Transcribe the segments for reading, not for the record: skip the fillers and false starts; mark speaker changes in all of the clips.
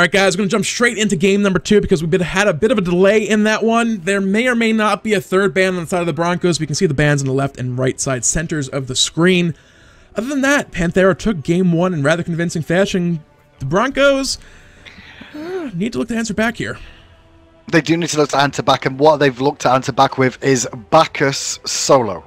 Speaker 1: All right, guys, we're going to jump straight into game number 2 because we had a bit of a delay in that one. There may or may not be a third band on the side of the Broncos. We can see the bands on the left and right side centers of the screen. Other than that, Panthera took game 1 in rather convincing fashion. The Broncos need to look to answer back here.
Speaker 2: They do need to look to answer back, and what they've looked to answer back with is Bacchus solo.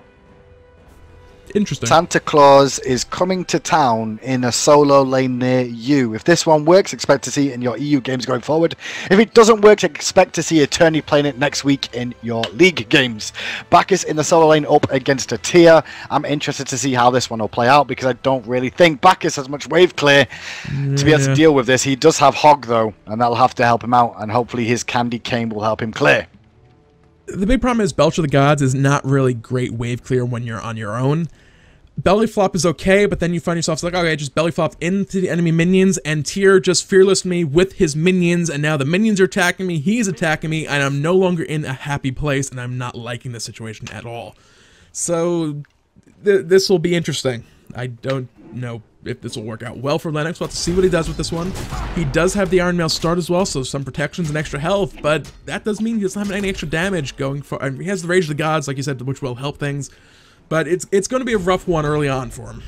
Speaker 1: Interesting.
Speaker 2: Santa Claus is coming to town in a solo lane near you. If this one works, expect to see it in your EU games going forward. If it doesn't work, expect to see Eternity playing it next week in your league games. Bacchus in the solo lane up against a tier. I'm interested to see how this one will play out because I don't really think Bacchus has much wave clear to be able to deal with this. He does have Hog though, and that'll have to help him out, and hopefully his Candy Cane will help him clear.
Speaker 1: The big problem is Belch of the Gods is not really great wave clear when you're on your own. Belly flop is okay, but then you find yourself like, okay, I just belly flopped into the enemy minions, and Tyr just fearless me with his minions, and now the minions are attacking me, he's attacking me, and I'm no longer in a happy place, and I'm not liking the situation at all. So, this will be interesting. I don't know if this will work out well for Lennox. We'll have to see what he does with this one. He does have the Iron Mail start as well, so some protections and extra health, but that doesn't mean he doesn't have any extra damage going for. I mean, he has the Rage of the Gods, like you said, which will help things. But it's going to be a rough one early on for him.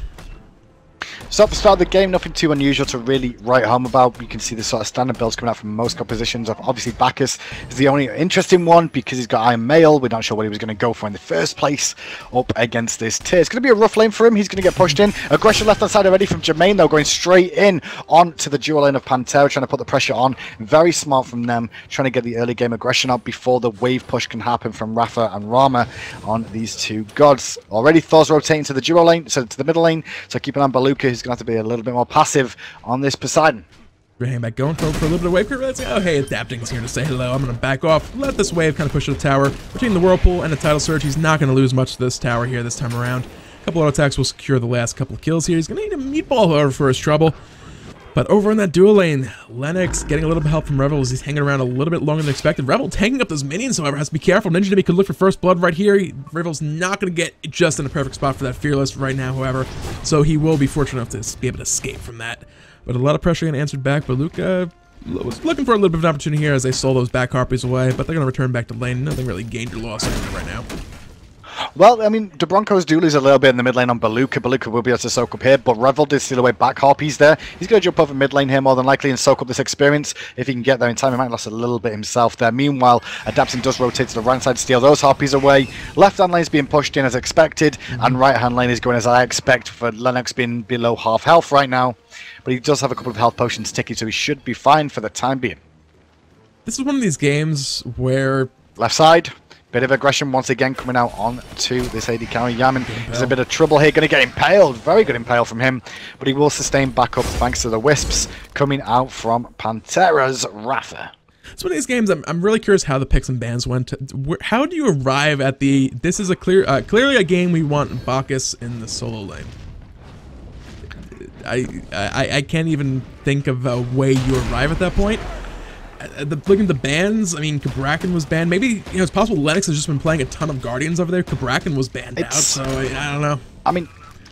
Speaker 2: So at the start of the game, nothing too unusual to really write home about. You can see the sort of standard builds coming out from most compositions. Obviously, Bacchus is the only interesting one because he's got Iron Mail. We're not sure what he was going to go for in the first place up against this tier. It's going to be a rough lane for him. He's going to get pushed in. Aggression left-hand side already from Jermaine, though, going straight in onto the dual lane of Panthera, trying to put the pressure on. Very smart from them, trying to get the early game aggression up before the wave push can happen from Rafa and Rama on these two gods. Already Thor's rotating to the dual lane, so to the middle lane, so keep an eye on Baluka, who's going to have to be a little bit more passive on this Poseidon.
Speaker 1: We're hanging back, going for a little bit of wave. Let's say, oh, hey, Adapting is here to say hello. I'm going to back off, let this wave kind of push to the tower. Between the Whirlpool and the Tidal Surge, he's not going to lose much to this tower here this time around. A couple of attacks will secure the last couple of kills here. He's going to need a meatball, however, for his trouble. But over in that dual lane, Lennox getting a little bit of help from Revel as he's hanging around a little bit longer than expected. Revel tanking up those minions, however, has to be careful. Ninja Dimmy could look for first blood right here. Revel's not going to get just in a perfect spot for that Fearless right now, however. So he will be fortunate enough to be able to escape from that. But a lot of pressure getting answered back. But Luca was looking for a little bit of an opportunity here as they stole those back harpies away. But they're going to return back to lane. Nothing really gained or lost right now.
Speaker 2: Well, I mean, the Broncos do lose a little bit in the mid lane on Baluka. Baluka will be able to soak up here, but Revel did steal away back harpies there. He's going to jump over mid lane here more than likely and soak up this experience. If he can get there in time, he might have lost a little bit himself there. Meanwhile, Adapting does rotate to the right side, steal those harpies away. Left-hand lane is being pushed in as expected, and right-hand lane is going as I expect for Lennox being below half health right now. But he does have a couple of health potions ticking, so he should be fine for the time being.
Speaker 1: This is one of these games where...
Speaker 2: Left side. Bit of aggression once again coming out on to this AD carry. Yaman is a bit of trouble here, going to get impaled. Very good impale from him, but he will sustain back up thanks to the wisps coming out from Panthera's Rafa.
Speaker 1: It's one of these games, I'm really curious how the picks and bans went. How do you arrive at the, this is a clearly a game we want Bacchus in the solo lane. I can't even think of a way you arrive at that point. Looking at the bans, I mean, Cabrakan was banned. Maybe, you know, it's possible Lennox has just been playing a ton of Guardians over there. Cabrakan was banned out, so I don't know.
Speaker 2: I mean,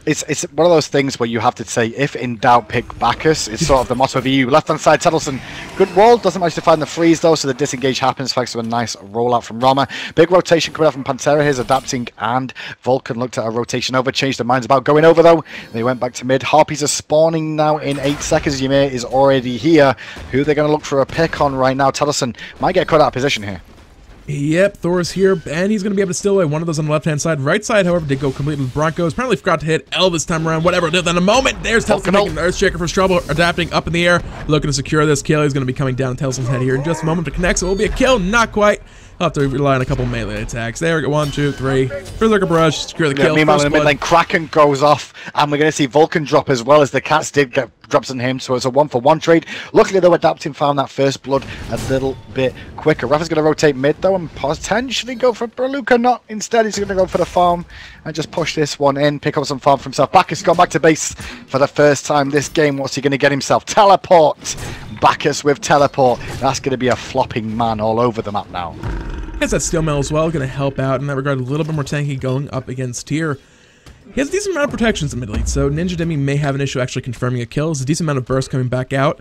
Speaker 2: it's one of those things where you have to say, if in doubt, pick Bacchus. It's sort of the motto of EU. Left-hand side, Tettleson. Good wall. Doesn't manage to find the freeze, though, so the disengage happens thanks to a nice rollout from Rama. Big rotation coming out from Panthera. Here's Adapting, and Vulcan looked at a rotation over. Changed their minds about going over, though. They went back to mid. Harpies are spawning now in 8 seconds. Ymir is already here. Who they're going to look for a pick on right now? Tettleson might get caught out of position here.
Speaker 1: Yep, Thor's here, and he's going to be able to steal away one of those on the left-hand side. Right side, however, did go completely with Broncos. Apparently forgot to hit L this time around. Whatever, in a moment, there's Tettleson making an Earthshaker for his trouble. Adapting up in the air, looking to secure this kill. He's going to be coming down on Tellson's head here in just a moment to connect, so it will be a kill. Not quite. I'll have to rely on a couple melee attacks. There we go, 1, 2, 3. Berserker Brush, secure the kill.
Speaker 2: Meanwhile, in the mid lane, Kraken goes off, and we're going to see Vulcan drop as well as the cats did get drops on him, so it's a 1-for-1 trade. Luckily, though, Adapting found that first blood a little bit quicker. Rafa's going to rotate mid, though, and potentially go for Baluka. Not instead, he's going to go for the farm and just push this one in, pick up some farm for himself. Bacchus gone back to base for the first time this game. What's he going to get himself? Teleport. Bacchus with teleport. That's going to be a flopping man all over the map now.
Speaker 1: Has that steel mail as well, going to help out in that regard. A little bit more tanky going up against Tyr. He has a decent amount of protections in mid lane, so Ninja Dimmy may have an issue actually confirming a kill. There's a decent amount of burst coming back out.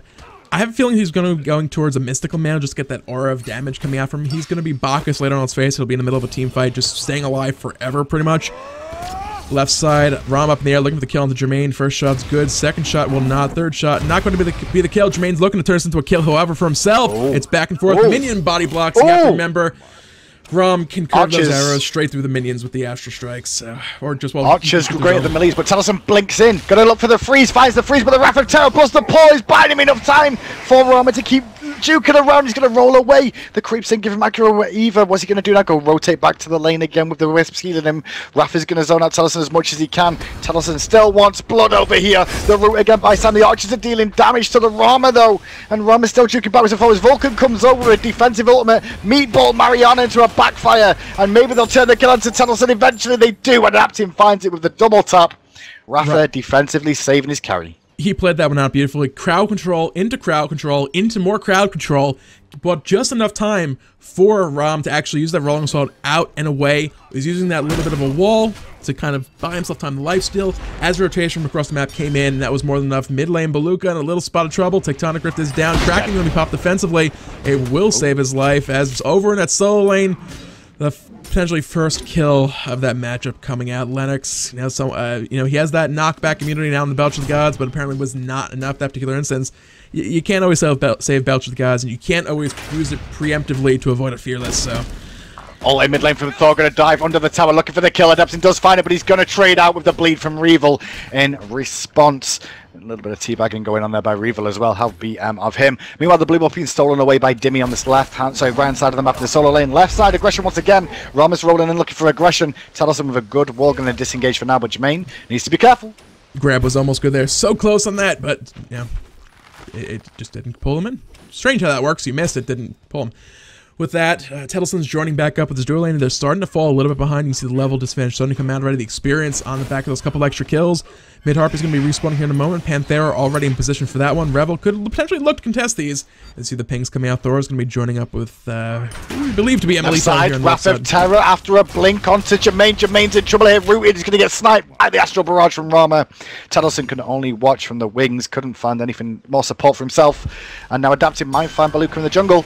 Speaker 1: I have a feeling he's going to be going towards a mystical man, just get that aura of damage coming out from him. He's going to be Bacchus later on his face. He'll be in the middle of a team fight, just staying alive forever, pretty much. Left side, Rama up in the air, looking for the kill onto Jermaine. First shot's good. Second shot will not. Third shot, not going to be the kill. Jermaine's looking to turn this into a kill, however, for himself. It's back and forth. Minion body blocks. You have to remember, Ram can curve those arrows straight through the minions with the Astral Strikes. Or just, well...
Speaker 2: Archer's great at the melees, but Tellison blinks in. Gonna look for the freeze, finds the freeze, but the Wrath of Terror plus the poise, buying him enough time for Rama to keep juking around. He's going to roll away. The creeps in, give him accurate Eva. What's he going to do now? Go rotate back to the lane again with the Wisps healing him. Wrath is going to zone out Tellison as much as he can. Tellison still wants blood over here. The root again by Sam. The Archers are dealing damage to the Rama though. And Rama's still juking backwards and forwards. Vulcan comes over a defensive ultimate. Meatball Mariana into a backfire. And maybe they'll turn the kill onto Tellison. Eventually they do. And Aptin finds it with the double tap. Rafa defensively saving his carry.
Speaker 1: He played that one out beautifully. Crowd control into more crowd control, but just enough time for Ram to actually use that rolling assault out and away. He's using that little bit of a wall to kind of buy himself time to lifesteal. As rotation from across the map came in, that was more than enough. Mid lane Beluga in a little spot of trouble. Tectonic Rift is down. Cracking when he popped defensively. It will save his life as it's over in that solo lane. The potentially first kill of that matchup coming out. Lennox, he has that knockback immunity now in the Belch of the Gods, but apparently was not enough that particular instance. You can't always save Belch of the Gods, and you can't always use it preemptively to avoid a Fearless, so...
Speaker 2: All in mid lane from Thor, going to dive under the tower, looking for the kill. Adepson does find it, but he's going to trade out with the bleed from Revel in response. A little bit of teabagging going on there by Revel as well. How BM of him. Meanwhile, the blue buff being stolen away by Dimmy on this right hand side of the map in the solo lane. Left side aggression once again. Rama's rolling in looking for aggression. Tellison with a good wall, going to disengage for now, but Jermaine needs to be careful.
Speaker 1: Grab was almost good there. So close on that, but yeah, it just didn't pull him in. Strange how that works. You missed it, didn't pull him. With that, Tettleson's joining back up with his dual lane, and they're starting to fall a little bit behind. You can see the level disadvantage starting to come out already. The experience on the back of those couple extra kills. Mid-Harp is going to be respawning here in a moment. Panthera already in position for that one. Revel could potentially look to contest these. You see the pings coming out. Thor is going to be joining up with, who we believe to be Emily.
Speaker 2: Wrath of Terror after a blink onto Jermaine. Jermaine's in trouble here. Rooted. He's going to get sniped by the Astral Barrage from Rama. Tettleson can only watch from the wings. Couldn't find anything more support for himself. And now adapting might find Baluka in the jungle.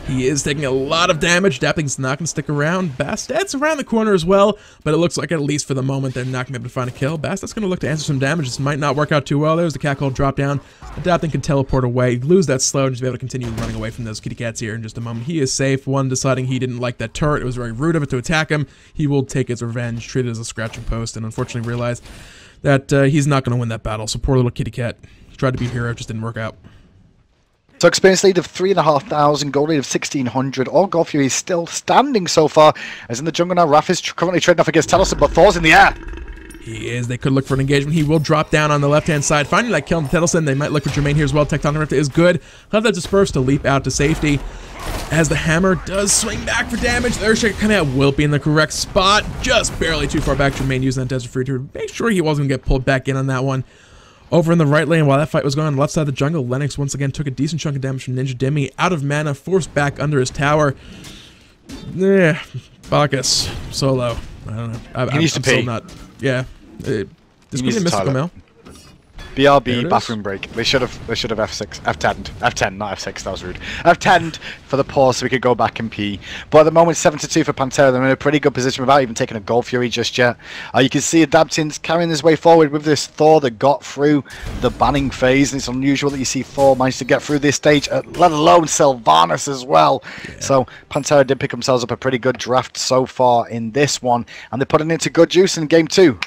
Speaker 1: He is taking a lot of damage. Dapping's not going to stick around. Bastet's around the corner as well, but it looks like at least for the moment they're not going to be able to find a kill. Bastet's going to look to answer some damage. This might not work out too well. There's the catcall drop down. Dapping can teleport away, lose that slow, and just be able to continue running away from those kitty cats here in just a moment. He is safe. One deciding he didn't like that turret. It was very rude of it to attack him. He will take his revenge, treat it as a scratching post, and unfortunately realize that he's not going to win that battle. So poor little kitty cat. He tried to be a hero, just didn't work out.
Speaker 2: So experience lead of 3,500, gold lead of 1,600. All God Fury is still standing so far. As in the jungle now, Raph is currently trading off against Tellison, but Thor's in the air.
Speaker 1: He is. They could look for an engagement. He will drop down on the left-hand side. Finding that kill on Tellison, they might look for Jermaine here as well. Tectonic Rift is good. Have that disperse to leap out to safety. As the hammer does swing back for damage, the Earthshake coming out will be in the correct spot. Just barely too far back. Jermaine using that Desert Fruit to make sure he wasn't going to get pulled back in on that one. Over in the right lane, while that fight was going on the left side of the jungle, Lennox once again took a decent chunk of damage from Ninja Dimmy. Out of mana, forced back under his tower. Bacchus, solo. I don't know. I'm still not. Yeah. This could be a mystical mail.
Speaker 2: BRB bathroom break. They should have F6, F10, not F6. That was rude. F10 for the pause so we could go back and pee. But at the moment, 7-2 for Panthera. They're in a pretty good position without even taking a Gold Fury just yet. You can see Adaptin's carrying his way forward with this Thor that got through the banning phase. And it's unusual that you see Thor manage to get through this stage, let alone Sylvanus as well. Yeah. So Panthera did pick themselves up a pretty good draft so far in this one, and they're putting it into good juice in game 2.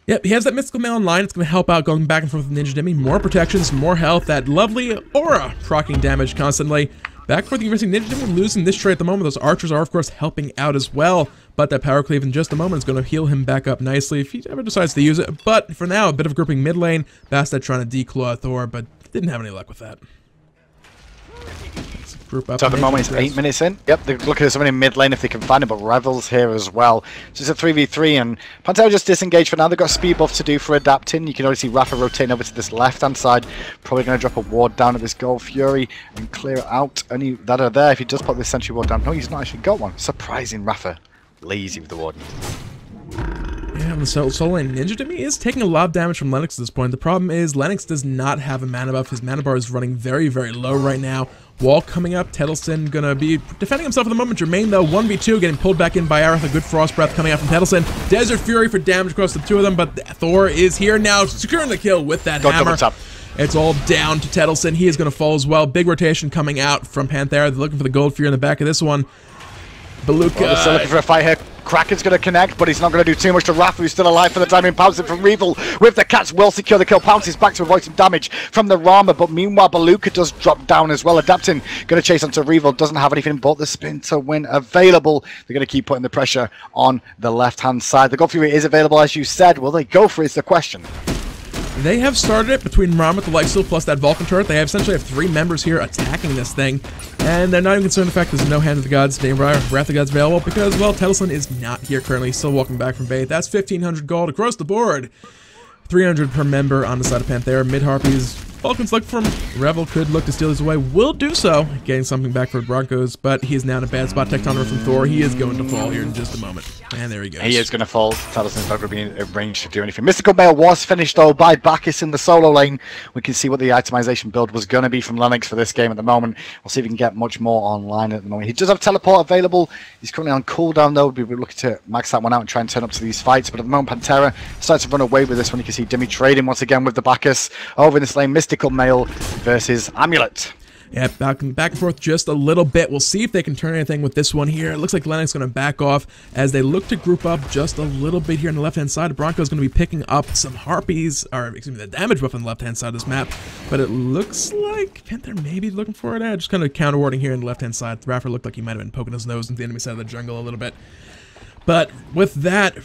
Speaker 1: Yep, he has that mystical mail online. It's going to help out going back and forth with Ninja Dimmy. More protections, more health, that lovely aura proccing damage constantly. Back and forth, you can see Ninja Dimmy losing this trade at the moment. Those archers are, of course, helping out as well. But that power cleave in just a moment is going to heal him back up nicely if he ever decides to use it. But for now, a bit of grouping mid lane. Bastet trying to declaw Thor, but didn't have any luck with that. Group up.
Speaker 2: So at the moment it's 8 minutes in. Yep, they're looking at somebody in mid lane if they can find him, but Revel's here as well. So it's a 3v3 and Panthera just disengaged for now. They've got speed buff to do for adapting. You can already see Rafa rotating over to this left hand side. Probably going to drop a ward down at this Gold Fury and clear out any that are there. If he does put this sentry ward down. No, he's not actually got one. Surprising Rafa. Lazy with the ward.
Speaker 1: Yeah, on the solo lane. Ninja Demi is taking a lot of damage from Lennox at this point. The problem is Lennox does not have a mana buff. His mana bar is running very, very low right now. Wall coming up. Tettleson gonna be defending himself at the moment. Jermaine, though, 1v2, getting pulled back in by Aerith. A good Frost Breath coming out from Tettleson. Desert Fury for damage across the two of them, but Thor is here now, securing the kill with that hammer. It's all down to Tettleson. He is going to fall as well. Big rotation coming out from Panthera. They're looking for the Gold Fury in the back of this one. Beluka.
Speaker 2: They're still looking for a fight here. Kraken's going to connect, but he's not going to do too much to Rafa, who's still alive for the time being. Pouncing from Revel with the cats, will secure the kill. Pounces back to avoid some damage from the Rama, but meanwhile, Beluka does drop down as well. Adapting, going to chase onto Revel. Doesn't have anything but the spin to win available. They're going to keep putting the pressure on the left-hand side. The Gold Fury is available, as you said. Will they go for it is the question.
Speaker 1: They have started it between Rama with the Lifesteal plus that Vulcan turret. They essentially have 3 members here attacking this thing. And they're not even concerned with the fact there's no Hand of the Gods, Wrath of the Gods available because, well, Tettleson is not here currently. Still walking back from Bait. That's 1,500 gold across the board. 300 per member on the side of Panthera. Mid-Harpies. Vulcan's looking for him. Revel could look to steal these away. Will do so. Getting something back for Bronkos, but he is now in a bad spot. Tectonic from Thor. He is going to fall here in just a moment. And there he goes.
Speaker 2: He is going to fall. Telleson's not going to be in range to do anything. Mystical Mail was finished, though, by Bacchus in the solo lane. We can see what the itemization build was going to be from Lennox for this game at the moment. We'll see if we can get much more online at the moment. He does have teleport available. He's currently on cooldown, though. We'll be looking to max that one out and try and turn up to these fights. But at the moment, Panthera starts to run away with this one. You can see Demi trading once again with the Bacchus over in this lane. Mystical Mail versus Amulet.
Speaker 1: Yeah, back and forth just a little bit. We'll see if they can turn anything with this one here. It looks like Lennox is going to back off as they look to group up just a little bit here on the left-hand side. Bronkos is going to be picking up some Harpies, or excuse me, the damage buff on the left-hand side of this map. But it looks like Panther may be looking for it. Just kind of counter-warding here on the left-hand side. Raffer looked like he might have been poking his nose into the enemy side of the jungle a little bit. But with that,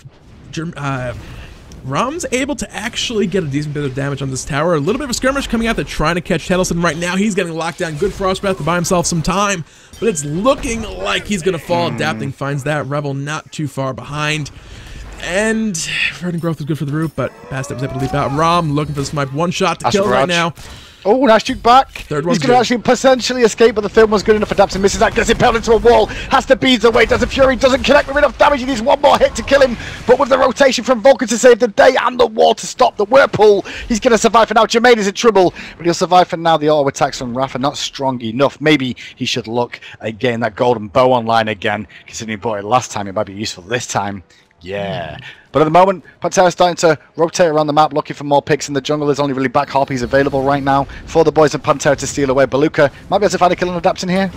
Speaker 1: Ram's able to actually get a decent bit of damage on this tower. A little bit of a skirmish coming out. They're trying to catch Tettleson right now. He's getting locked down. Good Frost Breath to buy himself some time. But it's looking like he's going to fall. Adapting finds that. Revel not too far behind. And Verdant Growth is good for the root, but Bastet was able to leap out. Ram looking for the snipe. One shot to kill right now.
Speaker 2: Oh, nice shoot back.
Speaker 1: Third
Speaker 2: He's going to actually potentially escape, but the third one's good enough. Adapting misses that, gets impaled into a wall, has to beads away, does a Fury, doesn't connect with enough damage. He needs one more hit to kill him, but with the rotation from Vulcan to save the day and the wall to stop the whirlpool, he's going to survive for now. Jermaine is in trouble, but he'll survive for now. The auto attacks from Rafa not strong enough. Maybe he should look again, that golden bow online again, considering he bought it last time. It might be useful this time. Yeah. But at the moment, Panthera's starting to rotate around the map, looking for more picks in the jungle. There's only really back Harpies available right now for the boys of Panthera to steal away. Beluka might be able to find a kill on Adapting here.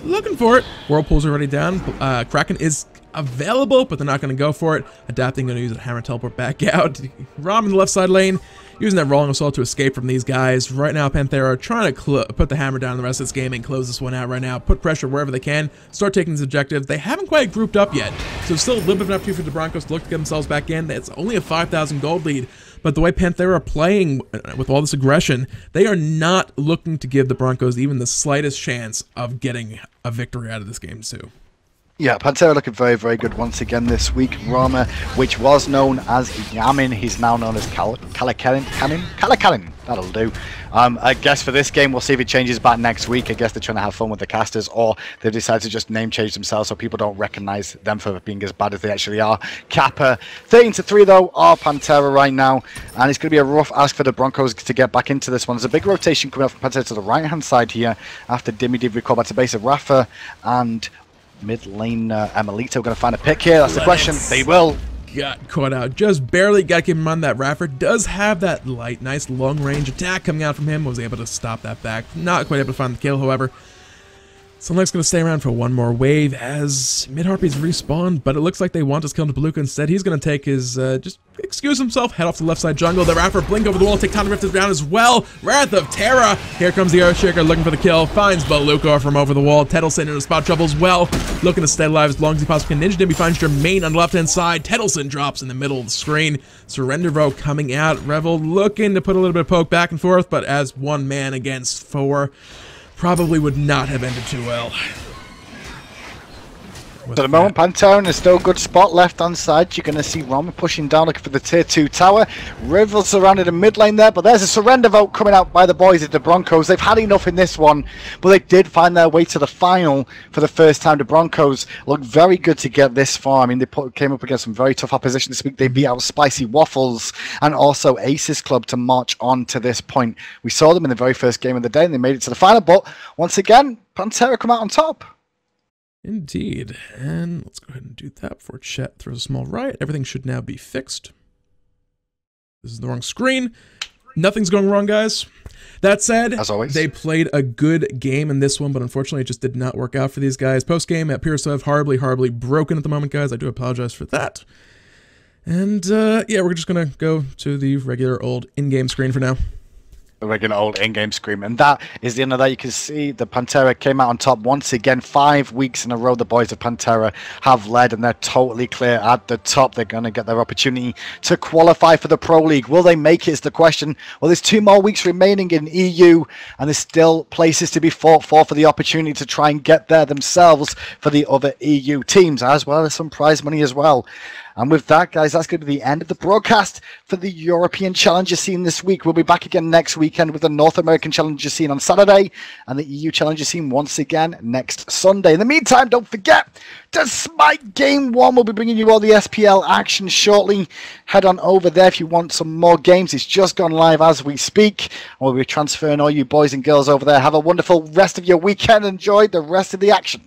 Speaker 1: Looking for it. Whirlpool's already down. Kraken is available, but they're not going to go for it. Adapting, going to use a hammer teleport back out. Ram in the left side lane, using that rolling assault to escape from these guys. Right now, Panthera trying to put the hammer down in the rest of this game and close this one out right now. Put pressure wherever they can. Start taking these objectives. They haven't quite grouped up yet, so still a little bit of an opportunity for the Bronkos to look to get themselves back in. It's only a 5,000 gold lead, but the way Panthera are playing with all this aggression, they are not looking to give the Bronkos even the slightest chance of getting a victory out of this game too.
Speaker 2: Yeah, Panthera looking very, very good once again this week. Rama, which was known as Yamin, he's now known as Kalakarin. That'll do. I guess for this game, we'll see if it changes back next week. I guess they're trying to have fun with the casters, or they've decided to just name change themselves so people don't recognize them for being as bad as they actually are. Kappa, 13-3 though, are Panthera right now, and it's going to be a rough ask for the Bronkos to get back into this one. There's a big rotation coming up from Panthera to the right-hand side here after Dimi did recall back to base of Rafa and mid lane Amelito going to find a pick here. That's the question. They will.
Speaker 1: Got caught out just barely. Got to keep in mind that Raffer does have that light, nice long range attack coming out from him. Was able to stop that back. Not quite able to find the kill, however. So Lex going to stay around for one more wave as mid-Harpies respawn, but it looks like they want us killing Beluka instead. He's going to take his, just excuse himself, head off to the left side jungle. The Raffer blink over the wall, take time to rift it down as well. Wrath of Terra. Here comes the Earthshaker looking for the kill. Finds Beluka from over the wall. Tettleson in a spot trouble as well. Looking to stay alive as long as he possibly can. Ninja Dimmy finds Jermaine on the left-hand side. Tettleson drops in the middle of the screen. Surrendervo coming out. Revel looking to put a little bit of poke back and forth, but as one man against four, probably would not have ended too well. with
Speaker 2: So the moment Panthera is still a good spot left hand side. You're going to see Rama pushing down looking for the tier 2 tower. Rival surrounded in mid lane there, but there's a surrender vote coming out by the boys at the Broncos. They've had enough in this one, but they did find their way to the final for the first time. The Broncos look very good to get this far. I mean, they came up against some very tough opposition this week. They beat out Spicy Waffles and also Aces Club to march on to this point. We saw them in the very first game of the day and they made it to the final, but once again, Panthera come out on top.
Speaker 1: Indeed. And let's go ahead and do that before chat throws a small riot. Everything should now be fixed. This is the wrong screen. Nothing's going wrong, guys. That said,
Speaker 2: as always,
Speaker 1: they played a good game in this one, but unfortunately it just did not work out for these guys. Post-game appears to have horribly broken at the moment, guys. I do apologize for that. And yeah, we're just going to go to the regular old in-game screen for now.
Speaker 2: The regular old in-game screen, and that is the end of that. You can see the Panthera came out on top once again. 5 weeks in a row the boys of Panthera have led, and they're totally clear at the top. They're going to get their opportunity to qualify for the Pro League. Will they make it is the question. Well, there's 2 more weeks remaining in EU, and there's still places to be fought for the opportunity to try and get there themselves for the other EU teams, as well as some prize money as well. And with that, guys, that's going to be the end of the broadcast for the European Challenger scene this week. We'll be back again next weekend with the North American Challenger scene on Saturday and the EU Challenger scene once again next Sunday. In the meantime, don't forget to smite Game 1. We'll be bringing you all the SPL action shortly. Head on over there if you want some more games. It's just gone live as we speak. We'll be transferring all you boys and girls over there. Have a wonderful rest of your weekend. Enjoy the rest of the action.